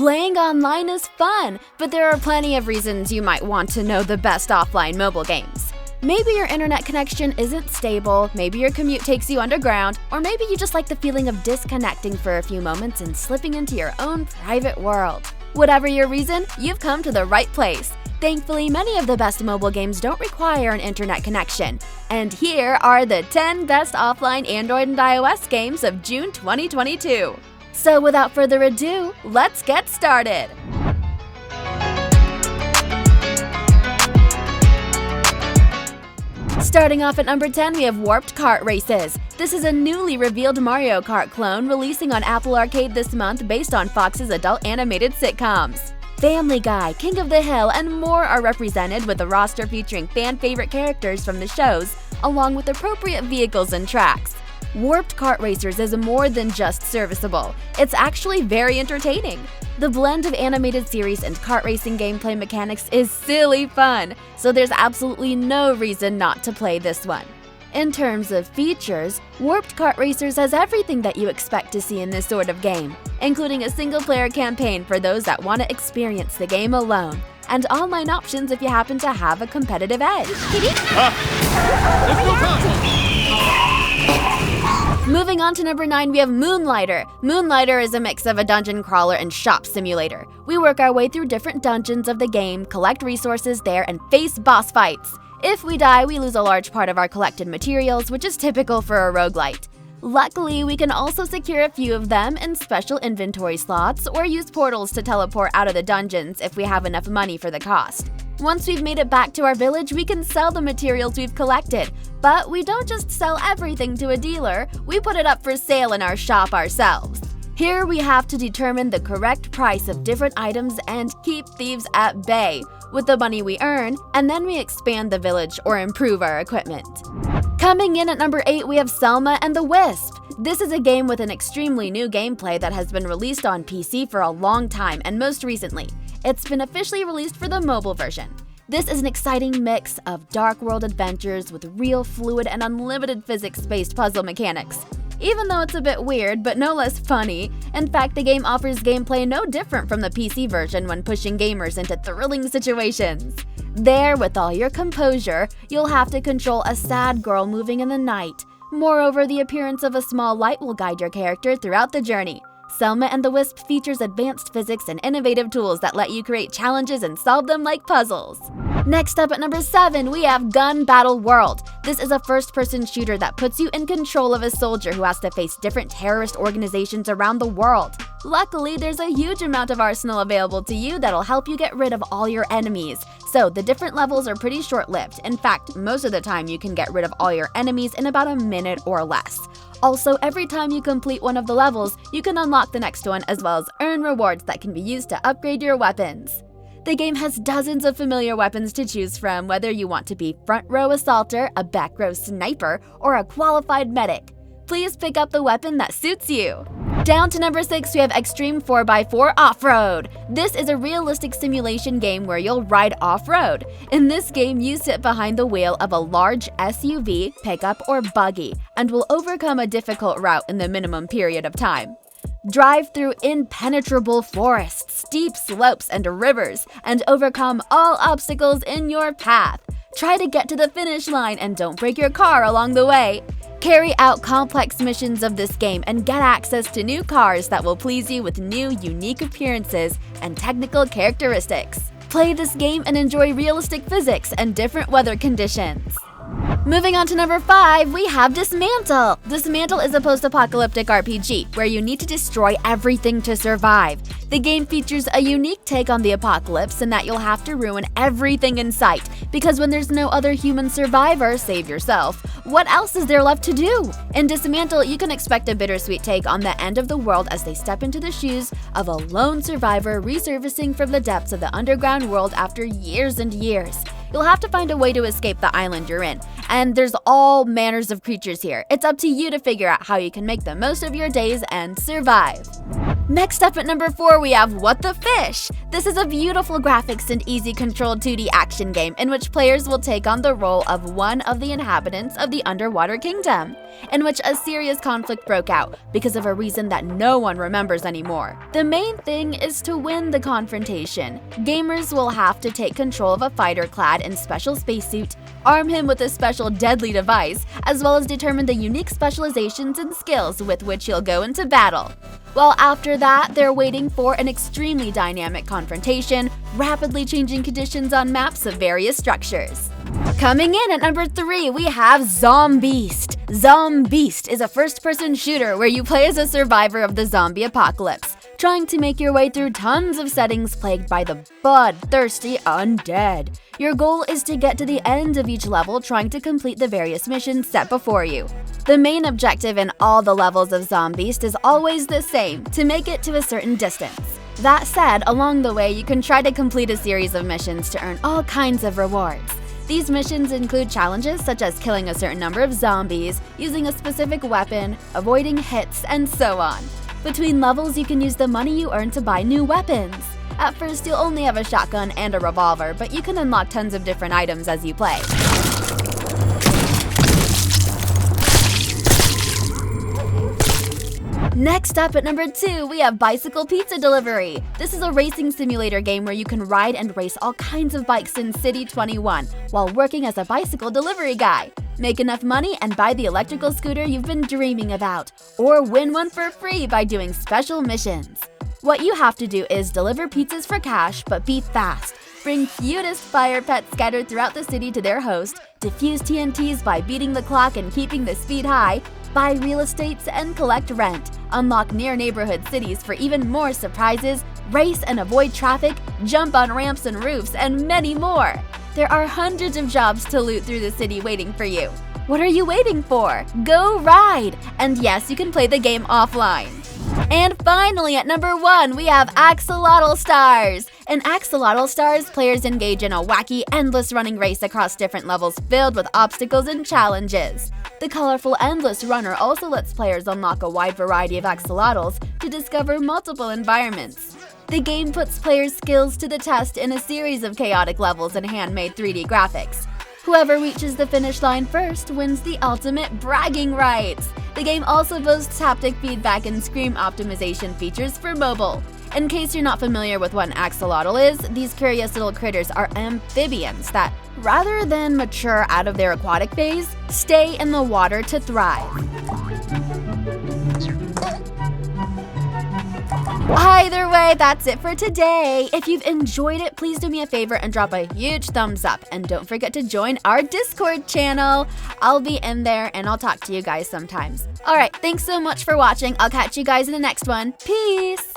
Playing online is fun, but there are plenty of reasons you might want to know the best offline mobile games. Maybe your internet connection isn't stable, maybe your commute takes you underground, or maybe you just like the feeling of disconnecting for a few moments and slipping into your own private world. Whatever your reason, you've come to the right place. Thankfully, many of the best mobile games don't require an internet connection. And here are the 10 best offline Android and iOS games of June 2022. So without further ado, let's get started! Starting off at number 10, we have Warped Kart Races. This is a newly revealed Mario Kart clone releasing on Apple Arcade this month based on Fox's adult animated sitcoms. Family Guy, King of the Hill, and more are represented with a roster featuring fan-favorite characters from the shows, along with appropriate vehicles and tracks. Warped Kart Racers is more than just serviceable, it's actually very entertaining. The blend of animated series and kart racing gameplay mechanics is silly fun, so there's absolutely no reason not to play this one. In terms of features, Warped Kart Racers has everything that you expect to see in this sort of game, including a single-player campaign for those that want to experience the game alone, and online options if you happen to have a competitive edge. Moving on to number 9, we have Moonlighter. Moonlighter is a mix of a dungeon crawler and shop simulator. We work our way through different dungeons of the game, collect resources there, and face boss fights. If we die, we lose a large part of our collected materials, which is typical for a roguelite. Luckily, we can also secure a few of them in special inventory slots or use portals to teleport out of the dungeons if we have enough money for the cost. Once we've made it back to our village, we can sell the materials we've collected. But we don't just sell everything to a dealer, we put it up for sale in our shop ourselves. Here we have to determine the correct price of different items and keep thieves at bay with the money we earn, and then we expand the village or improve our equipment. Coming in at number 8, we have Selma and the Wisp. This is a game with an extremely new gameplay that has been released on PC for a long time, and most recently, it's been officially released for the mobile version. This is an exciting mix of dark world adventures with real fluid and unlimited physics-based puzzle mechanics. Even though it's a bit weird, but no less funny, in fact, the game offers gameplay no different from the PC version when pushing gamers into thrilling situations. There, with all your composure, you'll have to control a sad girl moving in the night. Moreover, the appearance of a small light will guide your character throughout the journey. Selma and the Wisp features advanced physics and innovative tools that let you create challenges and solve them like puzzles. Next up at number 7, we have Gun Battle World. This is a first-person shooter that puts you in control of a soldier who has to face different terrorist organizations around the world. Luckily, there's a huge amount of arsenal available to you that'll help you get rid of all your enemies. So the different levels are pretty short-lived. In fact, most of the time you can get rid of all your enemies in about a minute or less. Also, every time you complete one of the levels, you can unlock the next one as well as earn rewards that can be used to upgrade your weapons. The game has dozens of familiar weapons to choose from, whether you want to be front row assaulter, a back row sniper, or a qualified medic. Please pick up the weapon that suits you. Down to number 6, we have Extreme 4x4 Offroad. This is a realistic simulation game where you'll ride off-road. In this game, you sit behind the wheel of a large SUV, pickup, or buggy, and will overcome a difficult route in the minimum period of time. Drive through impenetrable forests, steep slopes, and rivers, and overcome all obstacles in your path. Try to get to the finish line and don't break your car along the way. Carry out complex missions of this game and get access to new cars that will please you with new, unique appearances and technical characteristics. Play this game and enjoy realistic physics and different weather conditions. Moving on to number 5, we have Dismantle. Dismantle is a post-apocalyptic RPG where you need to destroy everything to survive. The game features a unique take on the apocalypse in that you'll have to ruin everything in sight, because when there's no other human survivor, save yourself, what else is there left to do? In Dismantle, you can expect a bittersweet take on the end of the world as they step into the shoes of a lone survivor resurfacing from the depths of the underground world after years and years. You'll have to find a way to escape the island you're in, and there's all manners of creatures here. It's up to you to figure out how you can make the most of your days and survive. Next up at number 4, we have What the Fish! This is a beautiful graphics and easy-controlled 2D action game in which players will take on the role of one of the inhabitants of the underwater kingdom, in which a serious conflict broke out because of a reason that no one remembers anymore. The main thing is to win the confrontation. Gamers will have to take control of a fighter clad in special spacesuit, arm him with a special deadly device, as well as determine the unique specializations and skills with which he'll go into battle. While after that, they're waiting for an extremely dynamic confrontation, rapidly changing conditions on maps of various structures. Coming in at number 3, we have Zombeast. Zombeast is a first-person shooter where you play as a survivor of the zombie apocalypse, trying to make your way through tons of settings plagued by the bloodthirsty undead. Your goal is to get to the end of each level, trying to complete the various missions set before you. The main objective in all the levels of Zombeast is always the same, to make it to a certain distance. That said, along the way you can try to complete a series of missions to earn all kinds of rewards. These missions include challenges such as killing a certain number of zombies, using a specific weapon, avoiding hits, and so on. Between levels, you can use the money you earn to buy new weapons. At first, you'll only have a shotgun and a revolver, but you can unlock tons of different items as you play. Next up at number 2, we have Bicycle Pizza Delivery. This is a racing simulator game where you can ride and race all kinds of bikes in City 21 while working as a bicycle delivery guy. Make enough money and buy the electrical scooter you've been dreaming about, or win one for free by doing special missions. What you have to do is deliver pizzas for cash, but be fast. Bring cutest fire pets scattered throughout the city to their host, defuse TNTs by beating the clock and keeping the speed high, buy real estates and collect rent, unlock near neighborhood cities for even more surprises, race and avoid traffic, jump on ramps and roofs, and many more. There are hundreds of jobs to loot through the city waiting for you. What are you waiting for? Go ride! And yes, you can play the game offline. And finally, at number 1, we have Axolotl Stars. In Axolotl Stars, players engage in a wacky, endless running race across different levels filled with obstacles and challenges. The colorful Endless Runner also lets players unlock a wide variety of axolotls to discover multiple environments. The game puts players' skills to the test in a series of chaotic levels and handmade 3D graphics. Whoever reaches the finish line first wins the ultimate bragging rights. The game also boasts haptic feedback and screen optimization features for mobile. In case you're not familiar with what an axolotl is, these curious little critters are amphibians that, rather than mature out of their aquatic phase, stay in the water to thrive. Either way, that's it for today. If you've enjoyed it, please do me a favor and drop a huge thumbs up. And don't forget to join our Discord channel. I'll be in there and I'll talk to you guys sometimes. Alright, thanks so much for watching. I'll catch you guys in the next one. Peace!